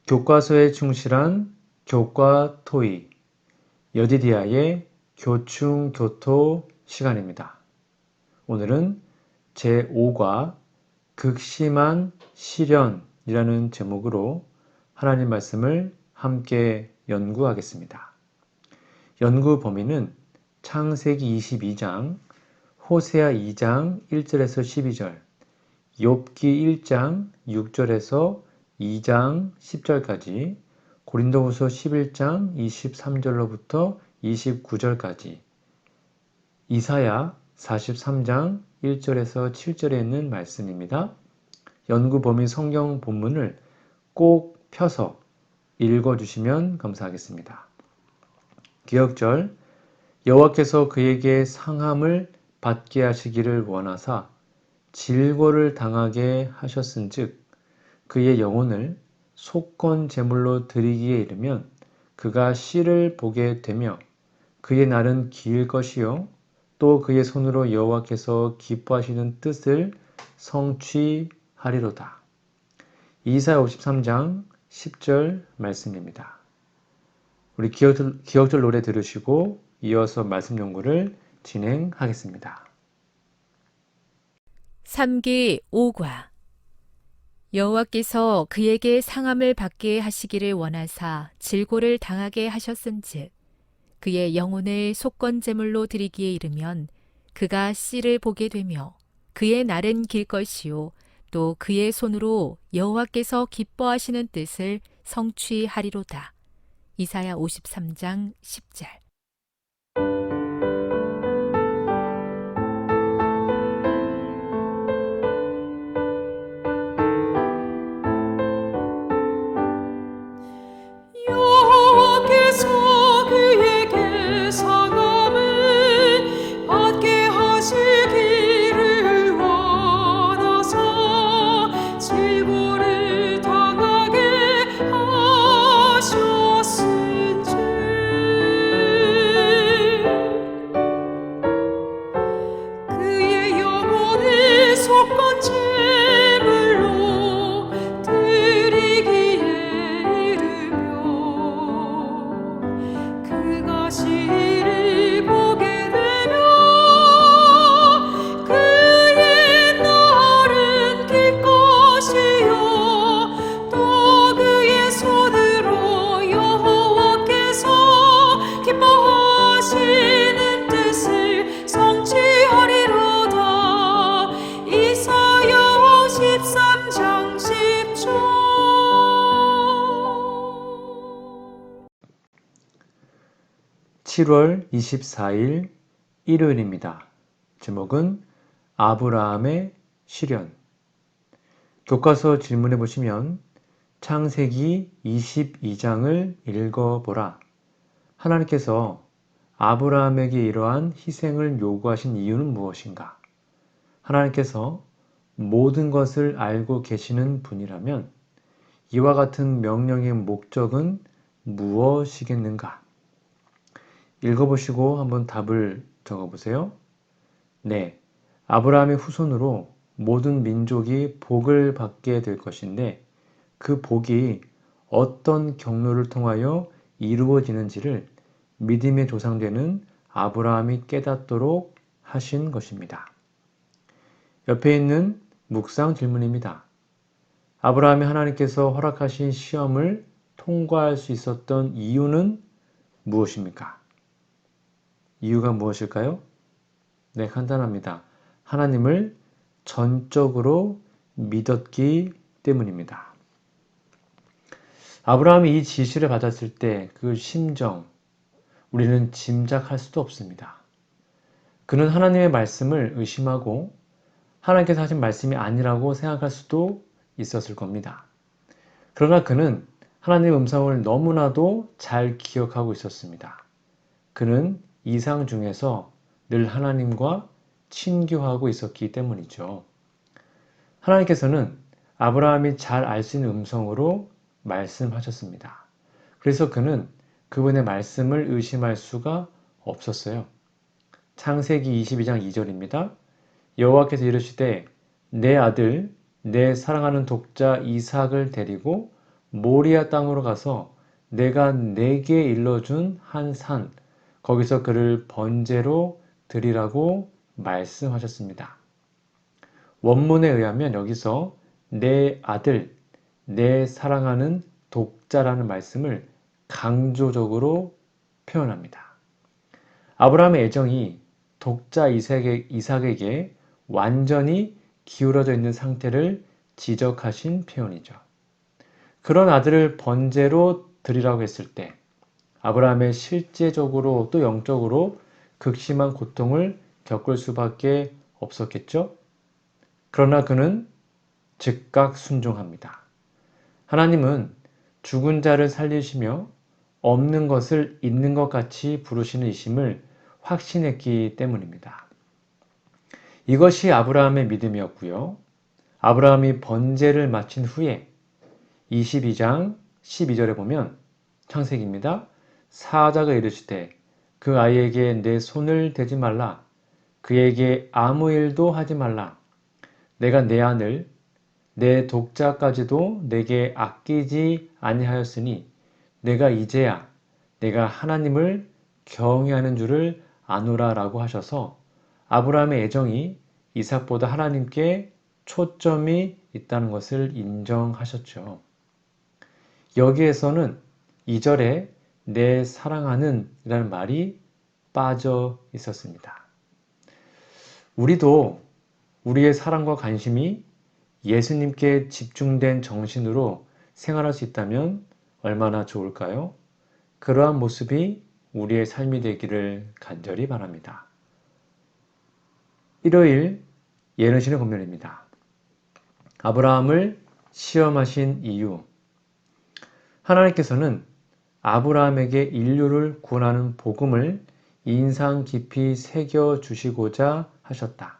교과서에 충실한 교과 토의, 여디디아의 교충교토 시간입니다. 오늘은 제5과 극심한 시련이라는 제목으로 하나님 말씀을 함께 연구하겠습니다. 연구 범위는 창세기 22장, 호세아 2장 1절에서 12절, 욥기 1장 6절에서 2장 10절까지, 고린도후서 11장 23절로부터 29절까지, 이사야 43장 1절에서 7절에 있는 말씀입니다. 연구 범위 성경 본문을 꼭 펴서 읽어주시면 감사하겠습니다. 기억절, 여호와께서 그에게 상함을 받게 하시기를 원하사 질고를 당하게 하셨은즉 그의 영혼을 속건 제물로 드리기에 이르면 그가 씨를 보게 되며 그의 날은 길 것이요 또 그의 손으로 여호와께서 기뻐하시는 뜻을 성취하리로다. 이사야 53장 10절 말씀입니다. 우리 기억절 노래 들으시고 이어서 말씀 연구를 진행하겠습니다. 3기 5과 여호와께서 그에게 상함을 받게 하시기를 원하사 질고를 당하게 하셨은즉 그의 영혼을 속건제물로 드리기에 이르면 그가 씨를 보게 되며 그의 날은 길 것이요 또 그의 손으로 여호와께서 기뻐하시는 뜻을 성취하리로다. 이사야 53장 10절. 여호와께서 그에게 상함을 받게 하시기를 원하사 질고를 당하게 하셨은즉 그의 영혼을 속건제물로 드리기에 이르며 그가 씨를 보게 되며 그의 날은 길 것이요 또 그의 손으로 여호와께서 기뻐하시는 뜻을 성취하리로다. 이사야 53장 10절. 7월 24일 일요일입니다. 제목은 아브라함의 시련. 교과서 질문해 보시면 창세기 22장을 읽어보라. 하나님께서 아브라함에게 이러한 희생을 요구하신 이유는 무엇인가? 하나님께서 모든 것을 알고 계시는 분이라면 이와 같은 명령의 목적은 무엇이겠는가? 읽어보시고 한번 답을 적어보세요. 네, 아브라함의 후손으로 모든 민족이 복을 받게 될 것인데 그 복이 어떤 경로를 통하여 이루어지는지를 믿음의 조상되는 아브라함이 깨닫도록 하신 것입니다. 옆에 있는 묵상 질문입니다. 아브라함이 하나님께서 허락하신 시험을 통과할 수 있었던 이유는 무엇입니까? 이유가 무엇일까요? 네, 간단합니다. 하나님을 전적으로 믿었기 때문입니다. 아브라함이 이 지시를 받았을 때 그 심정, 우리는 짐작할 수도 없습니다. 그는 하나님의 말씀을 의심하고 하나님께서 하신 말씀이 아니라고 생각할 수도 있었을 겁니다. 그러나 그는 하나님의 음성을 너무나도 잘 기억하고 있었습니다. 그는 이상 중에서 늘 하나님과 친교하고 있었기 때문이죠. 하나님께서는 아브라함이 잘 알 수 있는 음성으로 말씀하셨습니다. 그래서 그는 그분의 말씀을 의심할 수가 없었어요. 창세기 22장 2절입니다. 여호와께서 이르시되 내 아들 내 사랑하는 독자 이삭을 데리고 모리아 땅으로 가서 내가 내게 일러준 한 산, 거기서 그를 번제로 드리라고 말씀하셨습니다. 원문에 의하면 여기서 내 아들, 내 사랑하는 독자라는 말씀을 강조적으로 표현합니다. 아브라함의 애정이 독자 이삭에게 완전히 기울어져 있는 상태를 지적하신 표현이죠. 그런 아들을 번제로 드리라고 했을 때 아브라함의 실제적으로 또 영적으로 극심한 고통을 겪을 수밖에 없었겠죠? 그러나 그는 즉각 순종합니다. 하나님은 죽은 자를 살리시며 없는 것을 있는 것 같이 부르시는 이심을 확신했기 때문입니다. 이것이 아브라함의 믿음이었고요. 아브라함이 번제를 마친 후에 22장 12절에 보면 창세기입니다. 사자가 이르시되 그 아이에게 내 손을 대지 말라. 그에게 아무 일도 하지 말라. 내가 내 아들 내 독자까지도 내게 아끼지 아니하였으니 내가 이제야 내가 하나님을 경외하는 줄을 아노라라고 하셔서 아브라함의 애정이 이삭보다 하나님께 초점이 있다는 것을 인정하셨죠. 여기에서는 2절에 내 사랑하는 이라는 말이 빠져 있었습니다. 우리도 우리의 사랑과 관심이 예수님께 집중된 정신으로 생활할 수 있다면 얼마나 좋을까요? 그러한 모습이 우리의 삶이 되기를 간절히 바랍니다. 일요일 예언신의 권면입니다. 아브라함을 시험하신 이유. 하나님께서는 아브라함에게 인류를 구원하는 복음을 인상 깊이 새겨 주시고자 하셨다.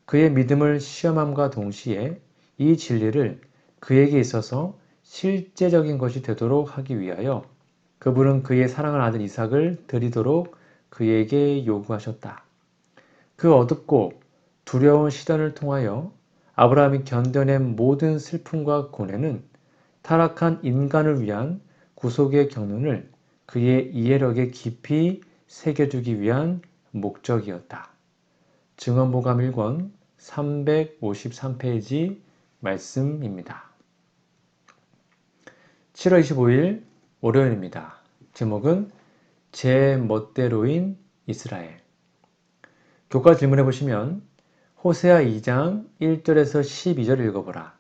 그의 믿음을 시험함과 동시에 이 진리를 그에게 있어서 실제적인 것이 되도록 하기 위하여 그분은 그의 사랑하는 아들 이삭을 드리도록 그에게 요구하셨다. 그 어둡고 두려운 시련을 통하여 아브라함이 견뎌낸 모든 슬픔과 고뇌는 타락한 인간을 위한 구속의 경륜을 그의 이해력에 깊이 새겨주기 위한 목적이었다. 증언보감 1권 353페이지 말씀입니다. 7월 25일 월요일입니다. 제목은 제 멋대로인 이스라엘. 교과 질문해 보시면 호세아 2장 1절에서 12절 읽어보라.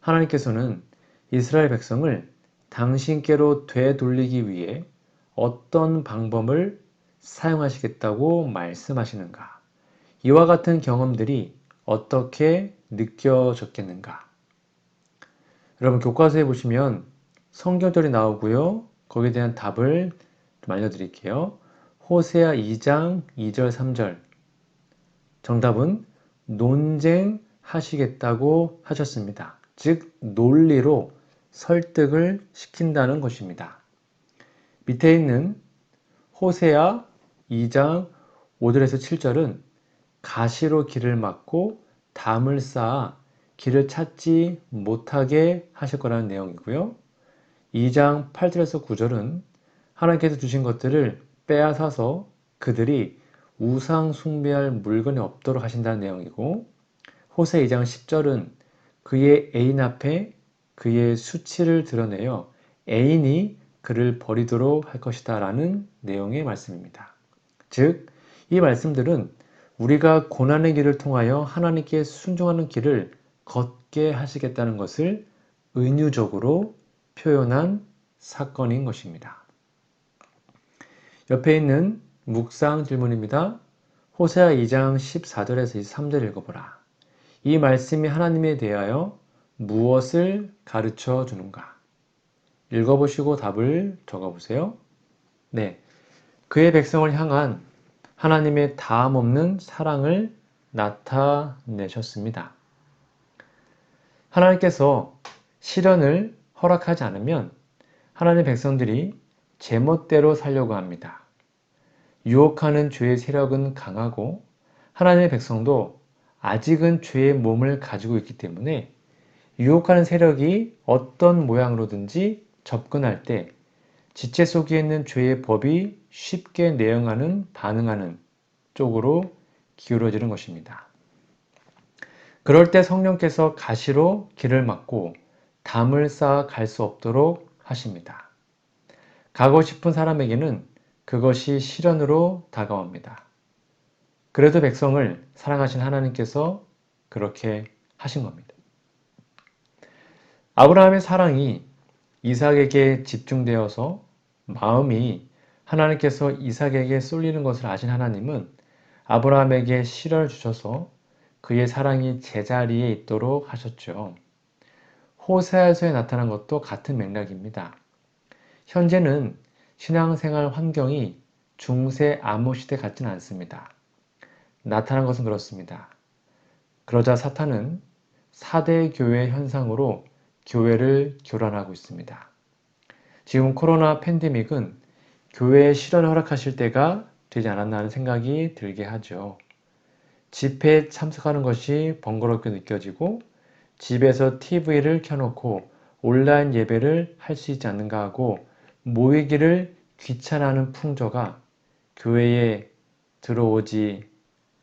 하나님께서는 이스라엘 백성을 당신께로 되돌리기 위해 어떤 방법을 사용하시겠다고 말씀하시는가? 이와 같은 경험들이 어떻게 느껴졌겠는가? 여러분 교과서에 보시면 성경절이 나오고요. 거기에 대한 답을 좀 알려드릴게요. 호세아 2장 2절 3절 정답은 논쟁하시겠다고 하셨습니다. 즉 논리로 설득을 시킨다는 것입니다. 밑에 있는 호세아 2장 5절에서 7절은 가시로 길을 막고 담을 쌓아 길을 찾지 못하게 하실 거라는 내용이고요. 2장 8절에서 9절은 하나님께서 주신 것들을 빼앗아서 그들이 우상 숭배할 물건이 없도록 하신다는 내용이고, 호세 2장 10절은 그의 애인 앞에 그의 수치를 드러내어 애인이 그를 버리도록 할 것이다 라는 내용의 말씀입니다. 즉, 이 말씀들은 우리가 고난의 길을 통하여 하나님께 순종하는 길을 걷게 하시겠다는 것을 은유적으로 표현한 사건인 것입니다. 옆에 있는 묵상 질문입니다. 호세아 2장 14절에서 23절 읽어보라. 이 말씀이 하나님에 대하여 무엇을 가르쳐 주는가? 읽어보시고 답을 적어보세요. 네, 그의 백성을 향한 하나님의 다함없는 사랑을 나타내셨습니다. 하나님께서 시련을 허락하지 않으면 하나님의 백성들이 제멋대로 살려고 합니다. 유혹하는 죄의 세력은 강하고 하나님의 백성도 아직은 죄의 몸을 가지고 있기 때문에 유혹하는 세력이 어떤 모양으로든지 접근할 때 지체 속에 있는 죄의 법이 쉽게 반응하는 쪽으로 기울어지는 것입니다. 그럴 때 성령께서 가시로 길을 막고 담을 쌓아 갈 수 없도록 하십니다. 가고 싶은 사람에게는 그것이 시련으로 다가옵니다. 그래도 백성을 사랑하신 하나님께서 그렇게 하신 겁니다. 아브라함의 사랑이 이삭에게 집중되어서 마음이 하나님께서 이삭에게 쏠리는 것을 아신 하나님은 아브라함에게 시련을 주셔서 그의 사랑이 제자리에 있도록 하셨죠. 호세아서에 나타난 것도 같은 맥락입니다. 현재는 신앙생활 환경이 중세 암호 시대 같지는 않습니다. 나타난 것은 그렇습니다. 그러자 사탄은 4대 교회 현상으로 교회를 교란하고 있습니다. 지금 코로나 팬데믹은 교회에 시련을 허락하실 때가 되지 않았나 하는 생각이 들게 하죠. 집회에 참석하는 것이 번거롭게 느껴지고 집에서 TV를 켜놓고 온라인 예배를 할 수 있지 않는가 하고 모이기를 귀찮아하는 풍조가 교회에 들어오지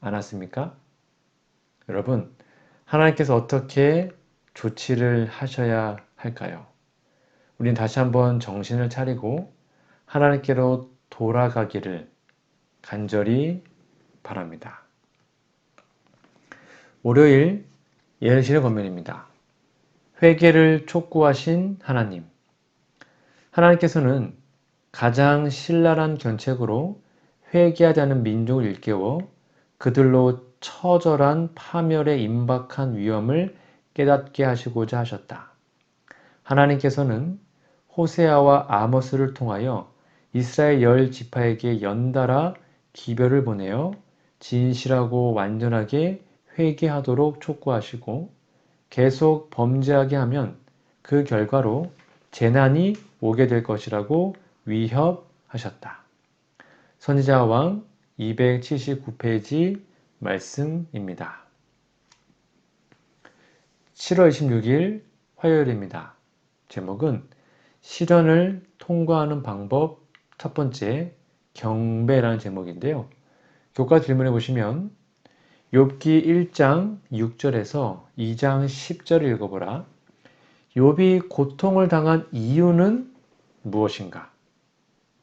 않았습니까? 여러분, 하나님께서 어떻게 조치를 하셔야 할까요? 우린 다시 한번 정신을 차리고 하나님께로 돌아가기를 간절히 바랍니다. 월요일 예언실의 권면입니다. 회개를 촉구하신 하나님. 하나님께서는 가장 신랄한 견책으로 회개하자는 민족을 일깨워 그들로 처절한 파멸에 임박한 위험을 깨닫게 하시고자 하셨다. 하나님께서는 호세아와 아모스를 통하여 이스라엘 10지파에게 연달아 기별을 보내어 진실하고 완전하게 회개하도록 촉구하시고 계속 범죄하게 하면 그 결과로 재난이 오게 될 것이라고 위협하셨다. 선지자 왕 279페이지 말씀입니다. 7월 26일 화요일입니다. 제목은 시련을 통과하는 방법 첫 번째 경배라는 제목인데요. 교과 질문해 보시면 욥기 1장 6절에서 2장 10절을 읽어보라. 욥이 고통을 당한 이유는 무엇인가?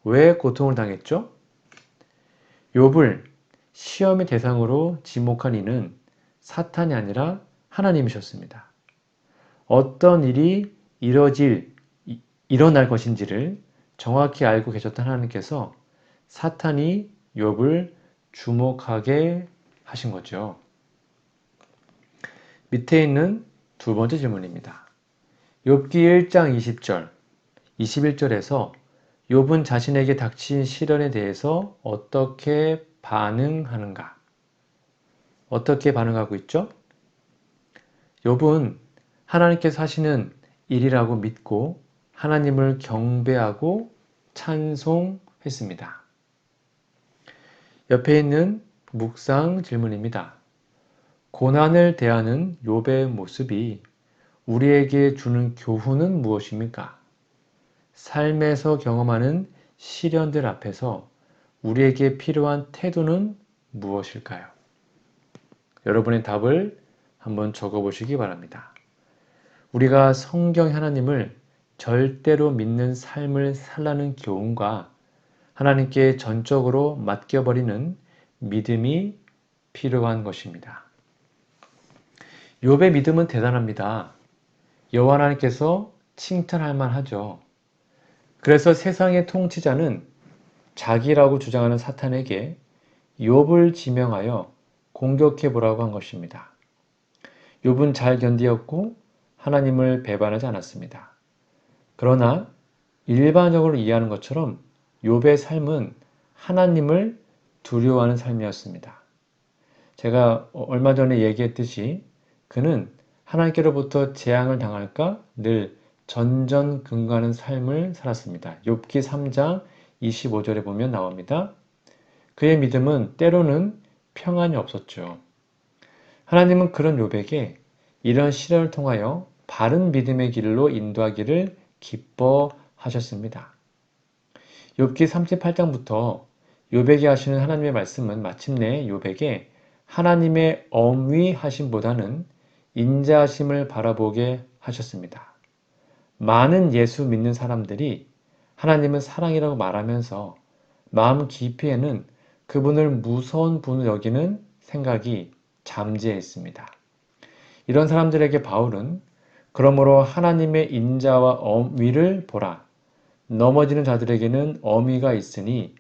왜 고통을 당했죠? 욥을 시험의 대상으로 지목한 이는 사탄이 아니라 하나님이셨습니다. 어떤 일이 일어날 것인지를 정확히 알고 계셨던 하나님께서 사탄이 욥을 주목하게 하신 거죠. 밑에 있는 두 번째 질문입니다. 욥기 1장 20절, 21절에서 욥은 자신에게 닥친 시련에 대해서 어떻게 반응하는가? 어떻게 반응하고 있죠? 욥은 하나님께서 하시는 일이라고 믿고 하나님을 경배하고 찬송했습니다. 옆에 있는 묵상 질문입니다. 고난을 대하는 욥의 모습이 우리에게 주는 교훈은 무엇입니까? 삶에서 경험하는 시련들 앞에서 우리에게 필요한 태도는 무엇일까요? 여러분의 답을 한번 적어보시기 바랍니다. 우리가 성경 하나님을 절대로 믿는 삶을 살라는 교훈과 하나님께 전적으로 맡겨버리는 믿음이 필요한 것입니다. 욥의 믿음은 대단합니다. 여호와 하나님께서 칭찬할 만하죠. 그래서 세상의 통치자는 자기라고 주장하는 사탄에게 욥을 지명하여 공격해 보라고 한 것입니다. 욥은 잘 견디었고 하나님을 배반하지 않았습니다. 그러나 일반적으로 이해하는 것처럼 욥의 삶은 하나님을 두려워하는 삶이었습니다. 제가 얼마 전에 얘기했듯이 그는 하나님께로부터 재앙을 당할까 늘 전전긍긍하는 삶을 살았습니다. 욥기 3장 25절에 보면 나옵니다. 그의 믿음은 때로는 평안이 없었죠. 하나님은 그런 욥에게 이런 시련을 통하여 바른 믿음의 길로 인도하기를 기뻐하셨습니다. 욥기 38장부터 욥에게 하시는 하나님의 말씀은 마침내 욥에게 하나님의 엄위하심보다는 인자하심을 바라보게 하셨습니다. 많은 예수 믿는 사람들이 하나님은 사랑이라고 말하면서 마음 깊이에는 그분을 무서운 분으로 여기는 생각이 잠재해 있습니다. 이런 사람들에게 바울은 그러므로 하나님의 인자와 엄위를 보라. 넘어지는 자들에게는 엄위가 있으니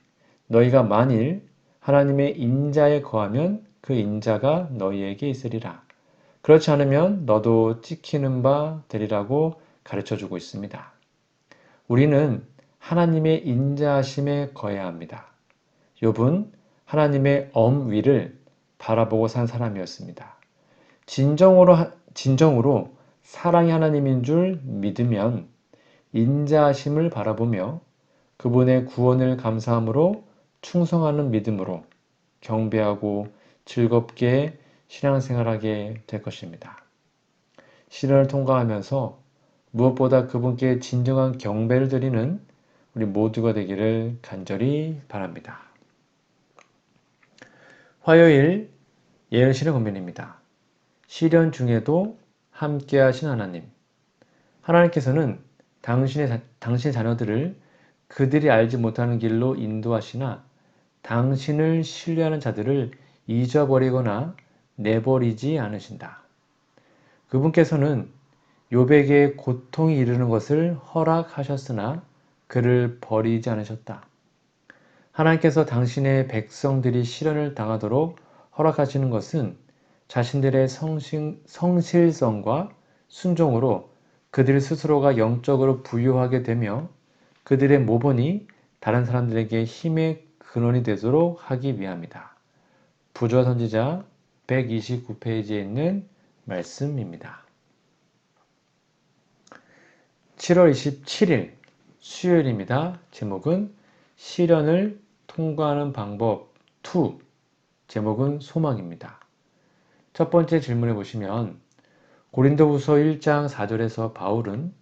너희가 만일 하나님의 인자에 거하면 그 인자가 너희에게 있으리라. 그렇지 않으면 너도 찍히는 바 되리라고 가르쳐주고 있습니다. 우리는 하나님의 인자하심에 거해야 합니다. 욥은 하나님의 엄위를 바라보고 산 사람이었습니다. 진정으로 사랑이 하나님인 줄 믿으면 인자하심을 바라보며 그분의 구원을 감사함으로 충성하는 믿음으로 경배하고 즐겁게 신앙생활하게 될 것입니다. 시련을 통과하면서 무엇보다 그분께 진정한 경배를 드리는 우리 모두가 되기를 간절히 바랍니다. 화요일 예언실의 권면입니다. 시련 중에도 함께 하신 하나님. 하나님께서는 당신의 자녀들을 그들이 알지 못하는 길로 인도하시나 당신을 신뢰하는 자들을 잊어버리거나 내버리지 않으신다. 그분께서는 욥에게 고통이 이르는 것을 허락하셨으나 그를 버리지 않으셨다. 하나님께서 당신의 백성들이 시련을 당하도록 허락하시는 것은 자신들의 성실성과 순종으로 그들 스스로가 영적으로 부유하게 되며 그들의 모본이 다른 사람들에게 힘의 근원이 되도록 하기 위함이다. 부조화 선지자 129페이지에 있는 말씀입니다. 7월 27일 수요일입니다. 제목은 시련을 통과하는 방법 2. 제목은 소망입니다. 첫 번째 질문해 보시면 고린도후서 1장 4절에서 바울은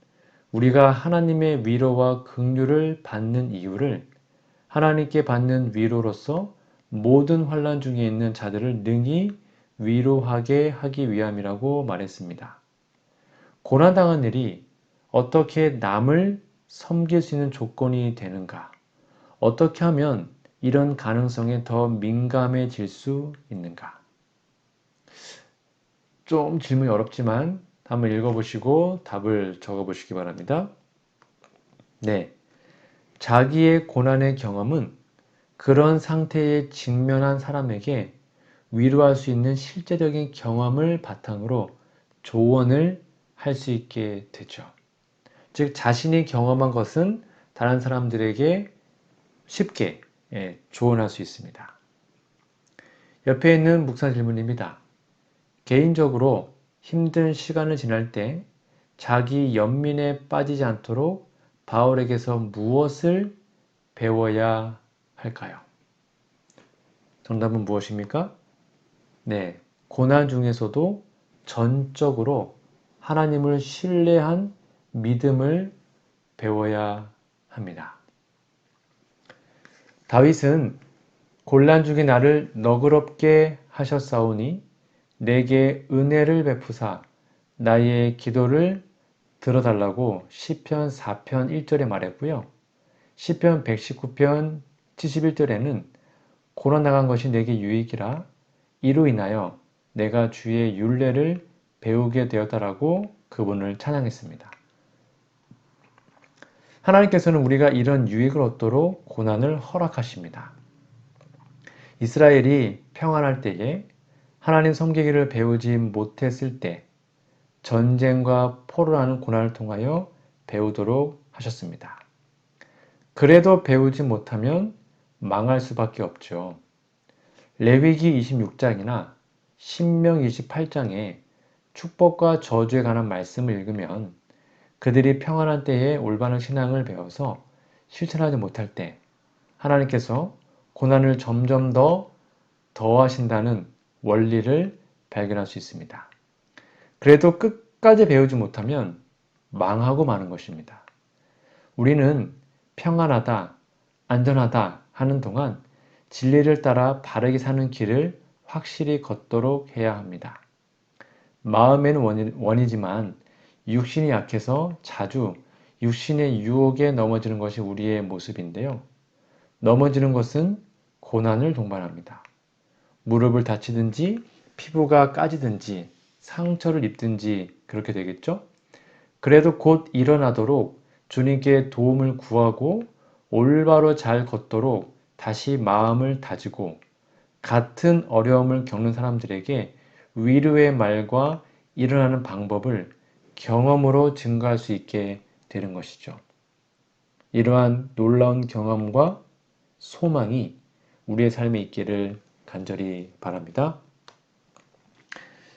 우리가 하나님의 위로와 긍휼을 받는 이유를 하나님께 받는 위로로서 모든 환난 중에 있는 자들을 능히 위로하게 하기 위함이라고 말했습니다. 고난당한 일이 어떻게 남을 섬길 수 있는 조건이 되는가? 어떻게 하면 이런 가능성에 더 민감해질 수 있는가? 좀 질문이 어렵지만 한번 읽어보시고 답을 적어보시기 바랍니다. 네, 자기의 고난의 경험은 그런 상태에 직면한 사람에게 위로할 수 있는 실제적인 경험을 바탕으로 조언을 할 수 있게 되죠. 즉 자신이 경험한 것은 다른 사람들에게 쉽게 조언할 수 있습니다. 옆에 있는 묵상 질문입니다. 개인적으로 힘든 시간을 지날 때 자기 연민에 빠지지 않도록 바울에게서 무엇을 배워야 할까요? 정답은 무엇입니까? 네, 고난 중에서도 전적으로 하나님을 신뢰한 믿음을 배워야 합니다. 다윗은 곤란 중에 나를 너그럽게 하셨사오니 내게 은혜를 베푸사 나의 기도를 들어달라고 시편 4편 1절에 말했고요. 시편 119편 71절에는 고난당한 것이 내게 유익이라 이로 인하여 내가 주의 율례를 배우게 되었다라고 그분을 찬양했습니다. 하나님께서는 우리가 이런 유익을 얻도록 고난을 허락하십니다. 이스라엘이 평안할 때에 하나님 섬기기를 배우지 못했을 때 전쟁과 포로라는 고난을 통하여 배우도록 하셨습니다. 그래도 배우지 못하면 망할 수밖에 없죠. 레위기 26장이나 신명 28장에 축복과 저주에 관한 말씀을 읽으면 그들이 평안한 때에 올바른 신앙을 배워서 실천하지 못할 때 하나님께서 고난을 점점 더 더하신다는 원리를 발견할 수 있습니다. 그래도 끝까지 배우지 못하면 망하고 마는 것입니다. 우리는 평안하다, 안전하다 하는 동안 진리를 따라 바르게 사는 길을 확실히 걷도록 해야 합니다. 마음에는 원이지만 육신이 약해서 자주 육신의 유혹에 넘어지는 것이 우리의 모습인데요. 넘어지는 것은 고난을 동반합니다. 무릎을 다치든지 피부가 까지든지 상처를 입든지 그렇게 되겠죠? 그래도 곧 일어나도록 주님께 도움을 구하고 올바로 잘 걷도록 다시 마음을 다지고 같은 어려움을 겪는 사람들에게 위로의 말과 일어나는 방법을 경험으로 증거할 수 있게 되는 것이죠. 이러한 놀라운 경험과 소망이 우리의 삶에 있기를 간절히 바랍니다.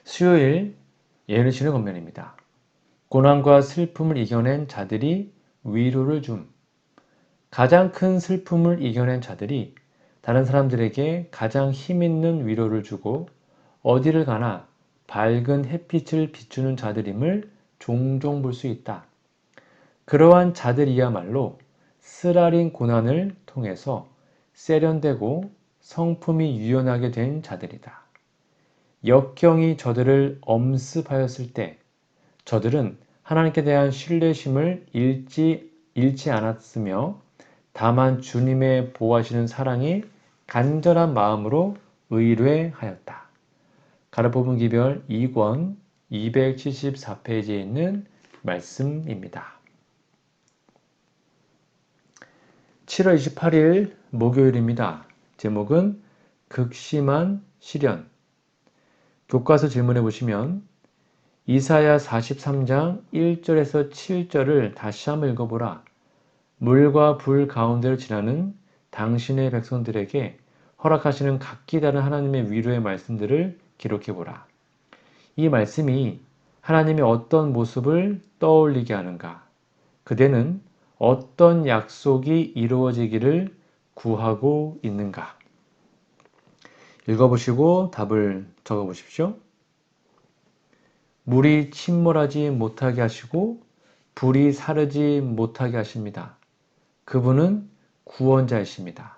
수요일 예언을 치는 권면입니다. 고난과 슬픔을 이겨낸 자들이 위로를 줌. 가장 큰 슬픔을 이겨낸 자들이 다른 사람들에게 가장 힘있는 위로를 주고 어디를 가나 밝은 햇빛을 비추는 자들임을 종종 볼 수 있다. 그러한 자들이야말로 쓰라린 고난을 통해서 세련되고 성품이 유연하게 된 자들이다. 역경이 저들을 엄습하였을 때 저들은 하나님께 대한 신뢰심을 잃지 않았으며 다만 주님의 보호하시는 사랑이 간절한 마음으로 의뢰하였다. 가르포분 기별 2권 274페이지에 있는 말씀입니다. 7월 28일 목요일입니다. 제목은 극심한 시련. 교과서 질문해 보시면 이사야 43장 1절에서 7절을 다시 한번 읽어보라. 물과 불 가운데를 지나는 당신의 백성들에게 허락하시는 각기 다른 하나님의 위로의 말씀들을 기록해보라. 이 말씀이 하나님의 어떤 모습을 떠올리게 하는가? 그대는 어떤 약속이 이루어지기를 구하고 있는가? 읽어보시고 답을 적어보십시오. 물이 침몰하지 못하게 하시고 불이 사르지 못하게 하십니다. 그분은 구원자이십니다.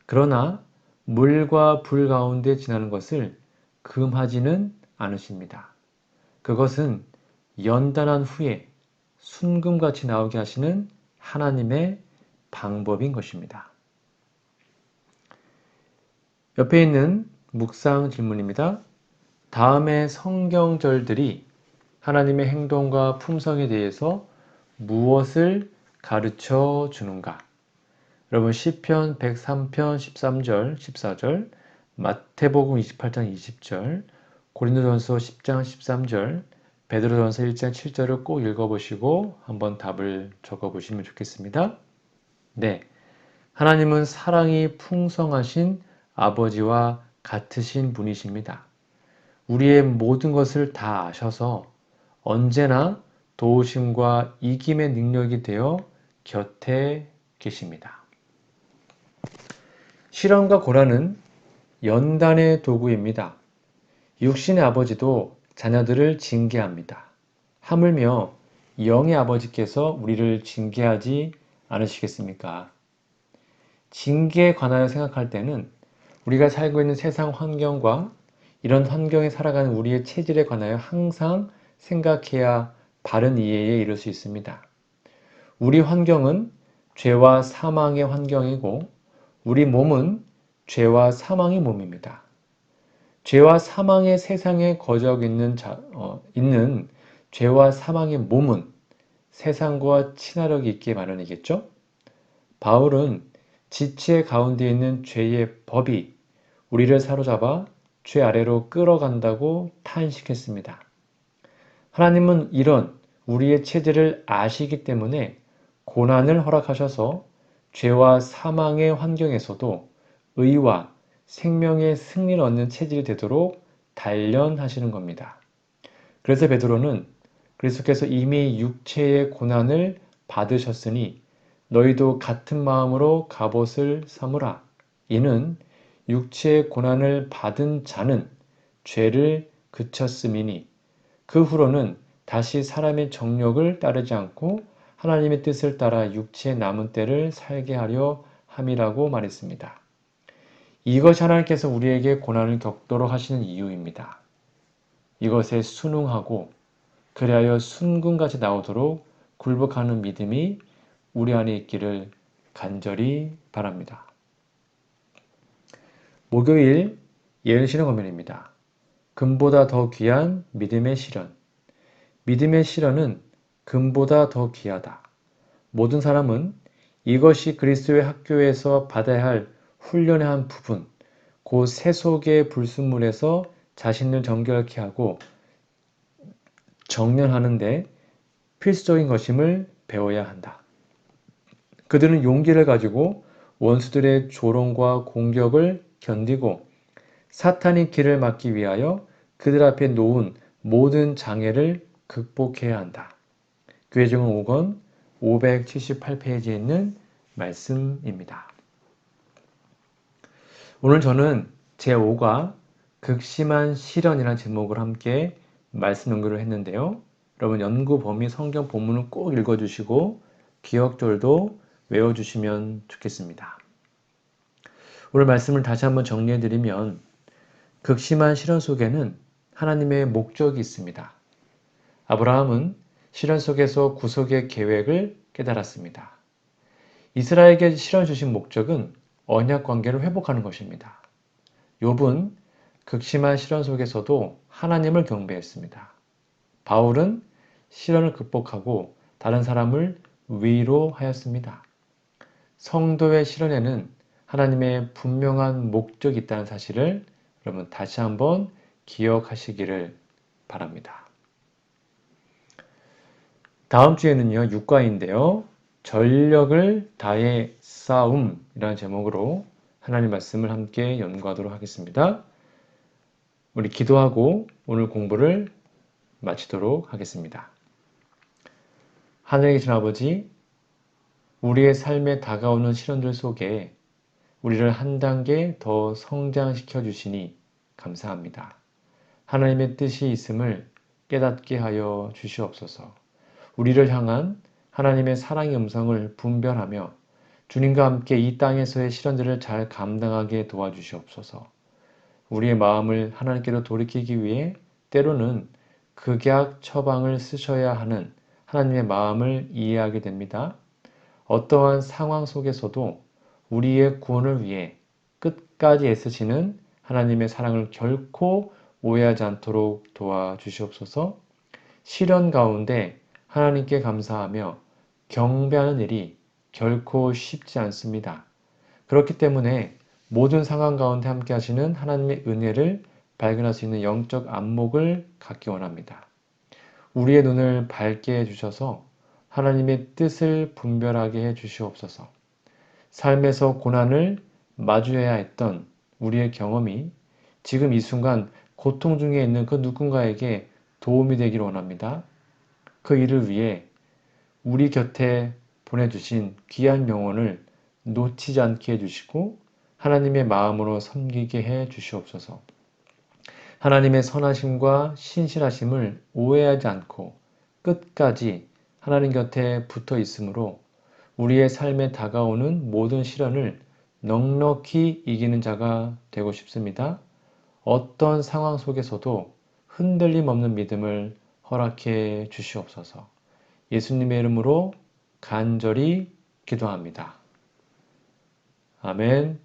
그러나 물과 불 가운데 지나는 것을 금하지는 않으십니다. 그것은 연단한 후에 순금같이 나오게 하시는 하나님의 방법인 것입니다. 옆에 있는 묵상 질문입니다. 다음의 성경절들이 하나님의 행동과 품성에 대해서 무엇을 가르쳐 주는가? 여러분 시편 103편 13절, 14절, 마태복음 28장 20절, 고린도전서 10장 13절, 베드로전서 1장 7절을 꼭 읽어보시고 한번 답을 적어보시면 좋겠습니다. 네, 하나님은 사랑이 풍성하신 아버지와 같으신 분이십니다. 우리의 모든 것을 다 아셔서 언제나 도우심과 이김의 능력이 되어 곁에 계십니다. 시련과 고난은 연단의 도구입니다. 육신의 아버지도 자녀들을 징계합니다. 하물며 영의 아버지께서 우리를 징계하지 않으시겠습니까? 징계에 관하여 생각할 때는 우리가 살고 있는 세상 환경과 이런 환경에 살아가는 우리의 체질에 관하여 항상 생각해야 바른 이해에 이를 수 있습니다. 우리 환경은 죄와 사망의 환경이고 우리 몸은 죄와 사망의 몸입니다. 죄와 사망의 세상에 거저 있는 죄와 사망의 몸은 세상과 친화력이 있게 마련이겠죠? 바울은 지체 가운데 있는 죄의 법이 우리를 사로잡아 죄 아래로 끌어간다고 탄식했습니다. 하나님은 이런 우리의 체질을 아시기 때문에 고난을 허락하셔서 죄와 사망의 환경에서도 의와 생명의 승리를 얻는 체질이 되도록 단련하시는 겁니다. 그래서 베드로는 그리스도께서 이미 육체의 고난을 받으셨으니 너희도 같은 마음으로 갑옷을 삼으라. 이는 육체의 고난을 받은 자는 죄를 그쳤음이니 그 후로는 다시 사람의 정욕을 따르지 않고 하나님의 뜻을 따라 육체의 남은 때를 살게 하려 함이라고 말했습니다. 이것이 하나님께서 우리에게 고난을 겪도록 하시는 이유입니다. 이것에 순응하고 그리하여 순금같이 나오도록 굴복하는 믿음이 우리 안에 있기를 간절히 바랍니다. 목요일 예언신앙 고면입니다. 금보다 더 귀한 믿음의 실현. 믿음의 실현은 금보다 더 귀하다. 모든 사람은 이것이 그리스도의 학교에서 받아야 할 훈련의 한 부분, 그 세속의 불순물에서 자신을 정결케 하고 정련하는데 필수적인 것임을 배워야 한다. 그들은 용기를 가지고 원수들의 조롱과 공격을 견디고 사탄의 길을 막기 위하여 그들 앞에 놓은 모든 장애를 극복해야 한다. 교회정은 5권 578페이지에 있는 말씀입니다. 오늘 저는 제5과 극심한 시련이라는 제목을 함께 말씀 연구를 했는데요. 여러분 연구 범위 성경 본문을 꼭 읽어주시고 기억절도 외워주시면 좋겠습니다. 오늘 말씀을 다시 한번 정리해드리면 극심한 시련 속에는 하나님의 목적이 있습니다. 아브라함은 시련 속에서 구속의 계획을 깨달았습니다. 이스라엘에게 시련 주신 목적은 언약 관계를 회복하는 것입니다. 욥은 극심한 시련 속에서도 하나님을 경배했습니다. 바울은 시련을 극복하고 다른 사람을 위로하였습니다. 성도의 시련에는 하나님의 분명한 목적이 있다는 사실을 여러분 다시 한번 기억하시기를 바랍니다. 다음 주에는요, 육과인데요. 전력을 다해 싸움이라는 제목으로 하나님 말씀을 함께 연구하도록 하겠습니다. 우리 기도하고 오늘 공부를 마치도록 하겠습니다. 하늘에 계신 아버지, 우리의 삶에 다가오는 시련들 속에 우리를 한 단계 더 성장시켜 주시니 감사합니다. 하나님의 뜻이 있음을 깨닫게 하여 주시옵소서. 우리를 향한 하나님의 사랑의 음성을 분별하며 주님과 함께 이 땅에서의 시련들을 잘 감당하게 도와주시옵소서. 우리의 마음을 하나님께로 돌이키기 위해 때로는 극약 처방을 쓰셔야 하는 하나님의 마음을 이해하게 됩니다. 어떠한 상황 속에서도 우리의 구원을 위해 끝까지 애쓰시는 하나님의 사랑을 결코 오해하지 않도록 도와주시옵소서. 시련 가운데 하나님께 감사하며 경배하는 일이 결코 쉽지 않습니다. 그렇기 때문에 모든 상황 가운데 함께 하시는 하나님의 은혜를 발견할 수 있는 영적 안목을 갖기 원합니다. 우리의 눈을 밝게 해주셔서 하나님의 뜻을 분별하게 해주시옵소서. 삶에서 고난을 마주해야 했던 우리의 경험이 지금 이 순간 고통 중에 있는 그 누군가에게 도움이 되기를 원합니다. 그 일을 위해 우리 곁에 보내주신 귀한 영혼을 놓치지 않게 해주시고 하나님의 마음으로 섬기게 해 주시옵소서. 하나님의 선하심과 신실하심을 오해하지 않고 끝까지 하나님 곁에 붙어 있으므로 우리의 삶에 다가오는 모든 시련을 넉넉히 이기는 자가 되고 싶습니다. 어떤 상황 속에서도 흔들림 없는 믿음을 허락해 주시옵소서. 예수님의 이름으로 간절히 기도합니다. 아멘.